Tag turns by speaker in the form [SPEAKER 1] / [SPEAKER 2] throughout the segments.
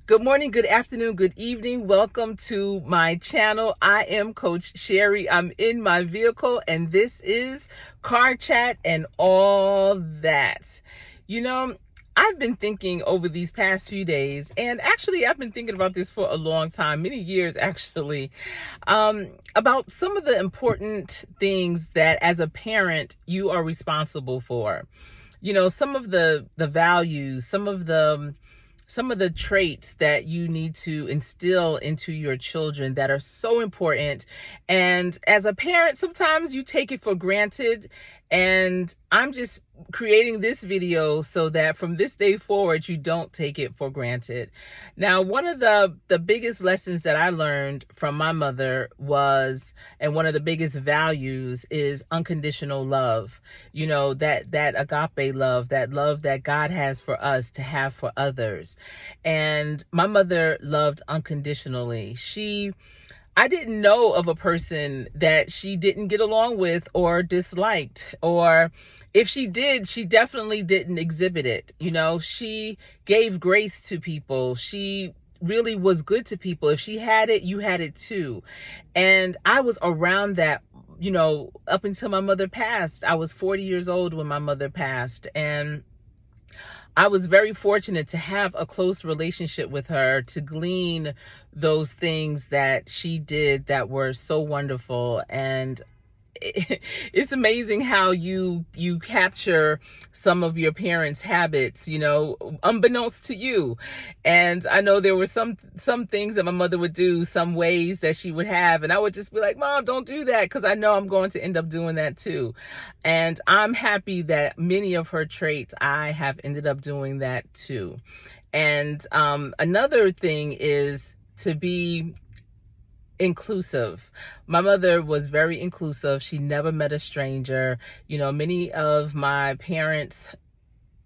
[SPEAKER 1] Good morning, good afternoon, good evening. Welcome to my channel. I am Coach Sherry. I'm in my vehicle and this is Car Chat and all that. You know, I've been thinking over these past few days, and actually I've been thinking about this for a long time, many years actually, about some of the important things that as a parent you are responsible for. You know, some of the values, some of the traits that you need to instill into your children that are so important. And as a parent, sometimes you take it for granted. And I'm just creating this video so that from this day forward, you don't take it for granted. Now, one of the biggest lessons that I learned from my mother was, and one of the biggest values is unconditional love. You know, that agape love, that love that God has for us to have for others. And my mother loved unconditionally. I didn't know of a person that she didn't get along with or disliked, or if she did, she definitely didn't exhibit it. You know, she gave grace to people. She really was good to people. If she had it, you had it too. And I was around that, you know, up until my mother passed. I was 40 years old when my mother passed, and I was very fortunate to have a close relationship with her, to glean those things that she did that were so wonderful. And it's amazing how you capture some of your parents' habits, you know, unbeknownst to you. And I know there were some things that my mother would do, some ways that she would have, and I would just be like, Mom, don't do that, because I know I'm going to end up doing that too. And I'm happy that many of her traits, I have ended up doing that too. And another thing is to be inclusive. My mother was very inclusive. She never met a stranger. You know, many of my parents'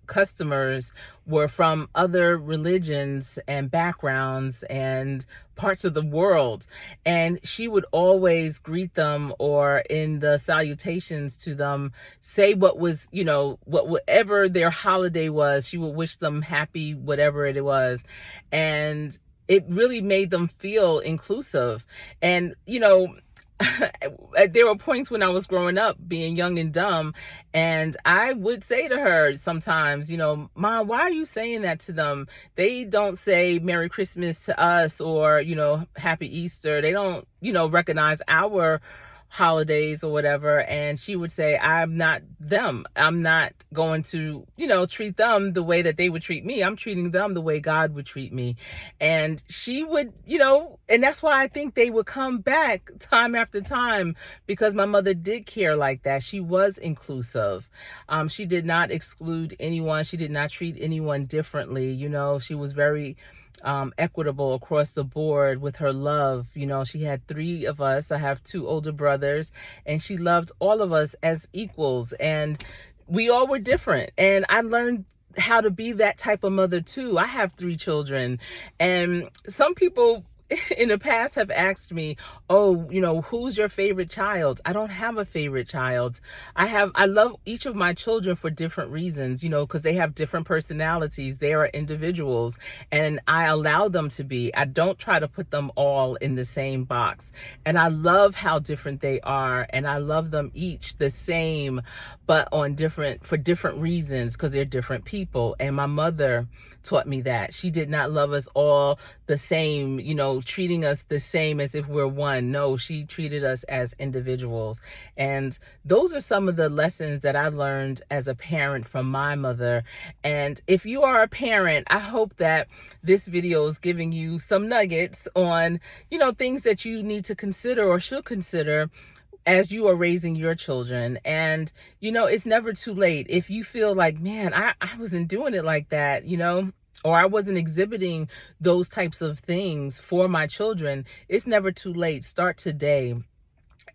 [SPEAKER 1] customers were from other religions and backgrounds and parts of the world. And she would always greet them, or in the salutations to them, say what was, you know, whatever their holiday was, she would wish them happy, whatever it was. And it really made them feel inclusive. And, you know, there were points when I was growing up, being young and dumb, and I would say to her sometimes, you know, Mom, why are you saying that to them? They don't say Merry Christmas to us, or, you know, Happy Easter. They don't, you know, recognize our holidays or whatever. And she would say, I'm not them. I'm not going to, you know, treat them the way that they would treat me. I'm treating them the way God would treat me. And she would, you know, and that's why I think they would come back time after time, because my mother did care like that. She was inclusive. She did not exclude anyone. She did not treat anyone differently. You know, she was very equitable across the board with her love. You know, she had 3 of us. I have 2 older brothers, and she loved all of us as equals, and we all were different. And I learned how to be that type of mother too. I have 3 children, and some people in the past have asked me, oh, you know, who's your favorite child? I don't have a favorite child. I love each of my children for different reasons, you know, because they have different personalities. They are individuals, and I allow them to be. I don't try to put them all in the same box. And I love how different they are, and I love them each the same, but for different reasons, because they're different people. And my mother taught me that. She did not love us all the same, you know, treating us the same as if we're one. No, she treated us as individuals. And those are some of the lessons that I learned as a parent from my mother. And if you are a parent, I hope that this video is giving you some nuggets on, you know, things that you need to consider or should consider as you are raising your children. And, you know, it's never too late. If you feel like, man, I wasn't doing it like that, you know, or I wasn't exhibiting those types of things for my children, it's never too late. Start today.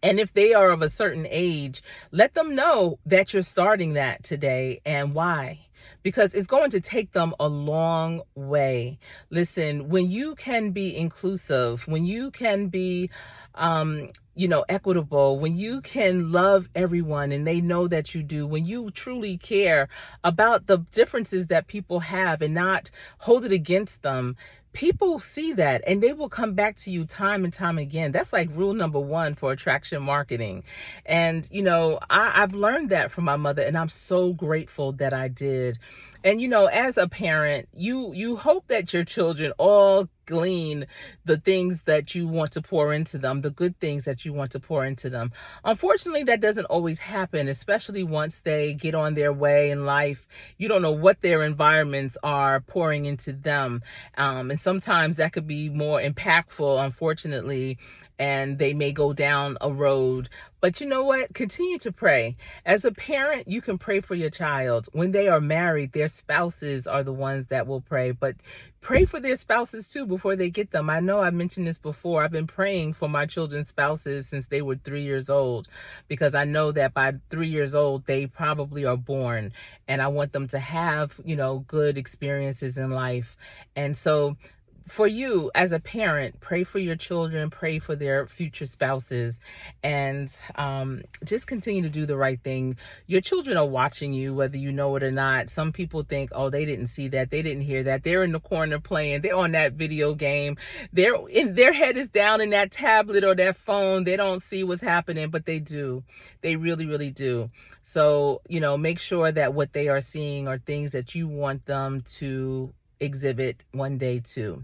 [SPEAKER 1] And if they are of a certain age, let them know that you're starting that today and why. Because it's going to take them a long way. Listen, when you can be inclusive, when you can be equitable, when you can love everyone and they know that you do, when you truly care about the differences that people have and not hold it against them, people see that and they will come back to you time and time again. That's like rule number one for attraction marketing. And, I've learned that from my mother, and I'm so grateful that I did. And, as a parent, you hope that your children all glean the things that you want to pour into them, the good things that you want to pour into them. Unfortunately, that doesn't always happen, especially once they get on their way in life. You don't know what their environments are pouring into them. And sometimes that could be more impactful, unfortunately, and they may go down a road. But you know what? Continue to pray. As a parent, you can pray for your child. When they are married, their spouses are the ones that will pray. But pray for their spouses too before they get them. I know I mentioned this before. I've been praying for my children's spouses since they were 3 years old, because I know that by 3 years old, they probably are born. And I want them to have, good experiences in life. And so for you as a parent, pray for your children, pray for their future spouses, and just continue to do the right thing. Your children are watching you, whether you know it or not. Some people think, oh, they didn't see that, they didn't hear that. They're in the corner playing, they're on that video game, their head is down in that tablet or that phone. They don't see what's happening, but they do. They really, really do. So, make sure that what they are seeing are things that you want them to exhibit one day too.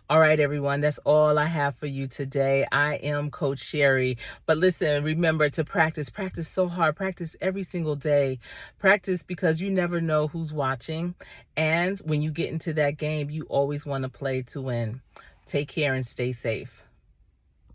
[SPEAKER 1] All right, everyone, that's all I have for you today. I am Coach Sherry. But listen, remember to practice so hard. Practice every single day. Practice because you never know who's watching. And when you get into that game, you always want to play to win. Take care and stay safe.